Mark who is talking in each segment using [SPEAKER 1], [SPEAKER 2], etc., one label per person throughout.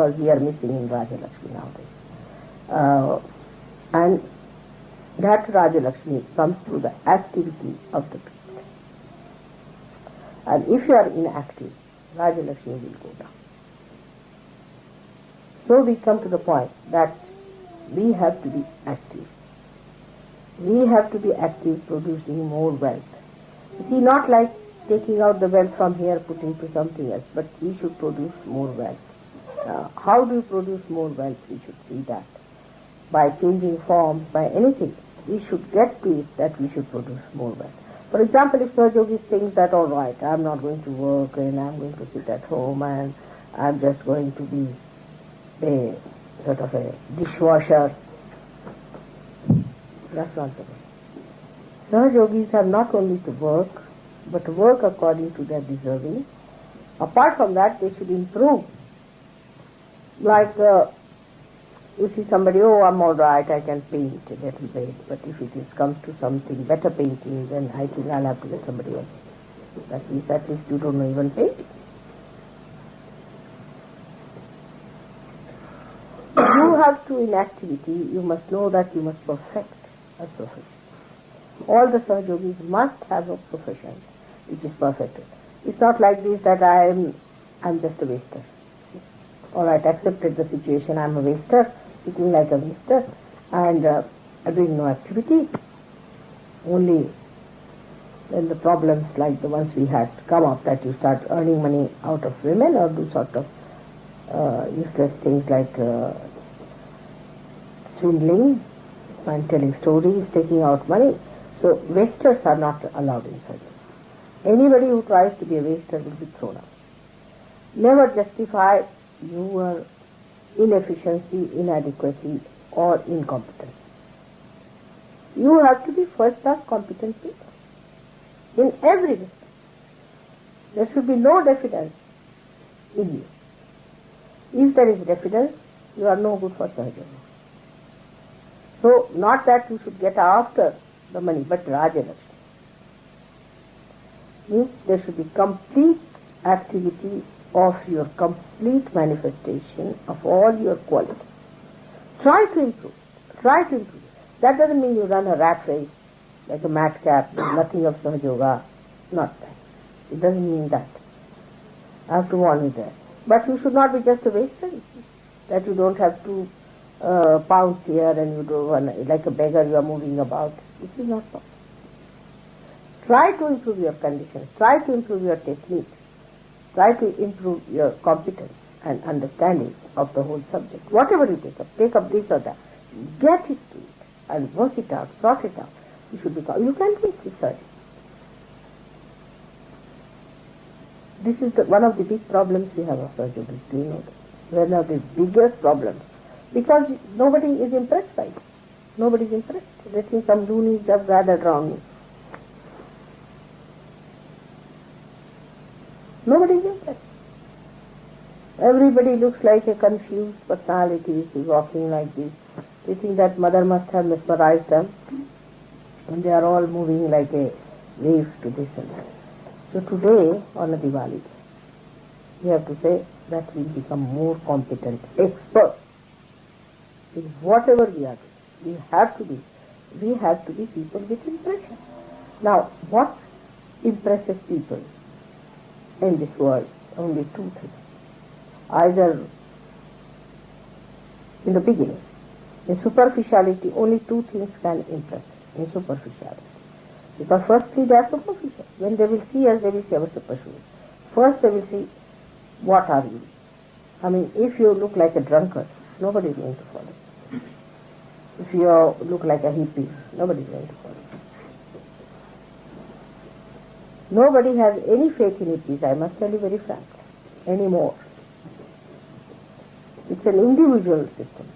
[SPEAKER 1] because we are missing in Raja Lakshmi nowadays. And that Raja Lakshmi comes through the activity of the people. And if you are inactive, Raja Lakshmi will go down. So we come to the point that we have to be active. We have to be active, producing more wealth. You see, not like taking out the wealth from here, putting to something else, but we should produce more wealth. How do you produce more wealth? We should see that. By changing forms, by anything, we should get to it that we should produce more wealth. For example, if Sahajogis thinks that, all right, I'm not going to work and I'm going to sit at home and I'm just going to be a sort of a dishwasher, that's not the way. Sahajogis have not only to work, but to work according to their deserving. Apart from that, they should improve. Like, you see somebody, oh, I'm all right, I can paint a little bit, but if it comes to something better painting, then I think I'll have to get somebody else. That means at least you don't know even painting. If you have to in activity, you must know that you must perfect a profession. All the Sahajogis must have a profession which is perfected. It's not like this that I'm just a waster. All right, accepted the situation, I'm a waster, sitting like a waster, and doing no activity. Only when the problems like the ones we had come up, that you start earning money out of women or do sort of useless things like swindling and telling stories, taking out money. So wasters are not allowed in surgery. Anybody who tries to be a waster will be thrown out. Never justify your inefficiency, inadequacy or incompetence. You have to be first-class competent people in every respect. There should be no diffidence in you. If there is diffidence, you are no good for surgery. So, not that you should get after the money, but Raja Lakshmi. Means there should be complete activity of your complete manifestation of all your qualities. Try to improve. Try to improve. That doesn't mean you run a rat race like a madcap, nothing of Sahajoga. Not that. It doesn't mean that. I have to warn you there. But you should not be just a waster. That you don't have 2 pounds here and you do like a beggar you are moving about. This is not possible. Try to improve your conditions. Try to improve your technique. Try to improve your competence and understanding of the whole subject. Whatever you take up this or that. Get it to it and work it out, sort it out. You should you can do research. This is one of the big problems we have of surgery. Do you know that? One of the biggest problems. Because nobody is impressed by it. Nobody is impressed. They think some loonies have gathered around me. Nobody is impressed. Everybody looks like a confused personality who is walking like this. They think that mother must have mesmerized them. And they are all moving like a wave to this and that. So today, on a Diwali, we have to say that we become more competent, experts in whatever we are doing. We have to be people with impression. Now, what impresses people in this world? Only 2 things. Either in the beginning, in superficiality, only 2 things can impress in superficiality. Because firstly they are superficial. When they will see us, they will see our superficial. First they will see, what are you? I mean, if you look like a drunkard, nobody is going to follow. If you look like a hippie, nobody is going to follow. Nobody has any faith in hippies, I must tell you very frankly, anymore. It's an individual system.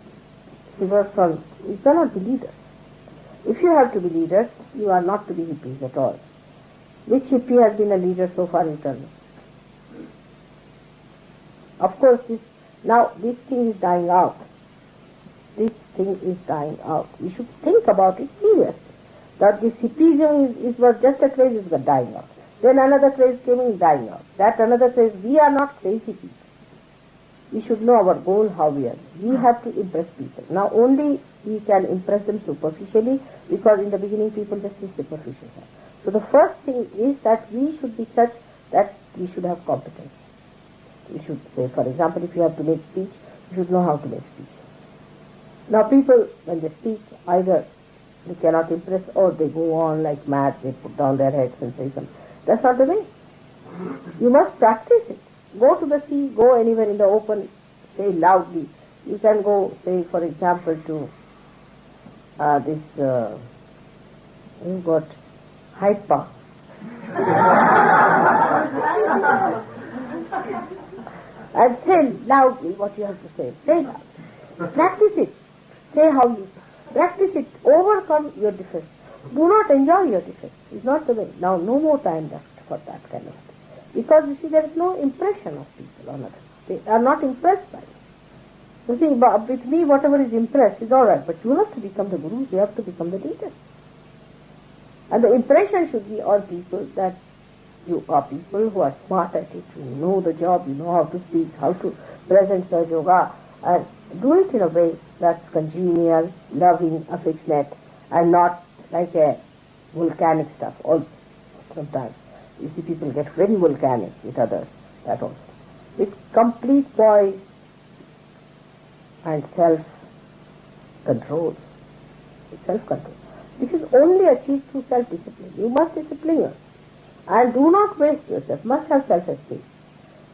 [SPEAKER 1] You cannot be leaders. If you have to be leaders, you are not to be hippies at all. Which hippie has been a leader so far, you tell me? Of course, this thing is dying out. This thing is dying out. We should think about it seriously. That this hippism was just a craze, is dying out. Then another craze came in, dying out. That another craze, we are not crazy people. We should know our goal, how we are. We have to impress people. Now only we can impress them superficially, because in the beginning people just see superficial. So the first thing is that we should be such that we should have competence. We should say, for example, if you have to make speech, you should know how to make speech. Now people, when they speak, either they cannot impress or they go on like mad, they put down their heads and say something. That's not the way. You must practice it. Go to the sea, go anywhere in the open, say loudly. You can go, say, for example, to you've got Hyde Park. And say loudly what you have to say. Say loud. Practice it. Say how you practice it. Overcome your defense. Do not enjoy your defense. It's not the way. Now, no more time left for that kind of thing. Because you see, there is no impression of people on others. They are not impressed by it. You see, with me, whatever is impressed is all right. But you have to become the guru. You have to become the leader. And the impression should be on people that you are people who are smart at it, you know the job, you know how to speak, how to present the yoga, and do it in a way that's congenial, loving, affectionate, and not like a volcanic stuff. Also, sometimes you see people get very volcanic with others, that also. With complete poise and self-control. Self-control. This is only achieved through self-discipline. You must discipline yourself. And do not waste yourself. Must have self-esteem.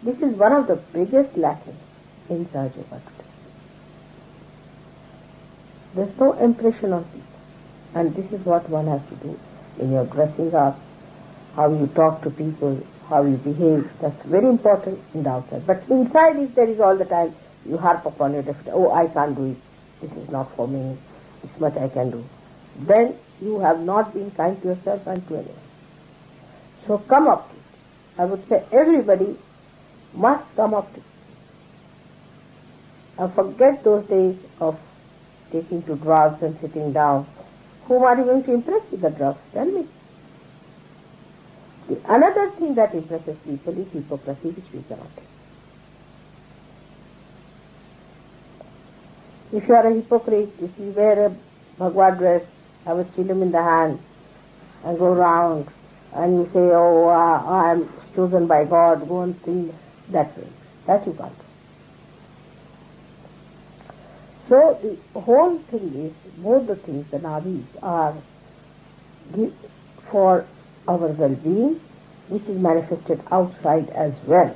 [SPEAKER 1] This is one of the biggest lacking in Sahaja Yoga today. There's no impression on people. And this is what one has to do when you're dressing up, how you talk to people, how you behave. That's very important in the outside. But inside, if there is all the time, you harp upon your definition. Oh, I can't do it. This is not for me. This much I can do. Then you have not been kind to yourself and to anyone. So come up to it. I would say everybody must come up to it. And forget those days of taking to drugs and sitting down. Whom are you going to impress with the drugs? Tell me. The another thing that impresses people is hypocrisy, which we cannot take. If you are a hypocrite, if you wear a Bhagavad dress, have a chillum in the hand, and go round, and you say, oh, I am chosen by God, go and sing that way. That you can't do. So the whole thing is, both the things, the nadis, are for our well-being, which is manifested outside as well.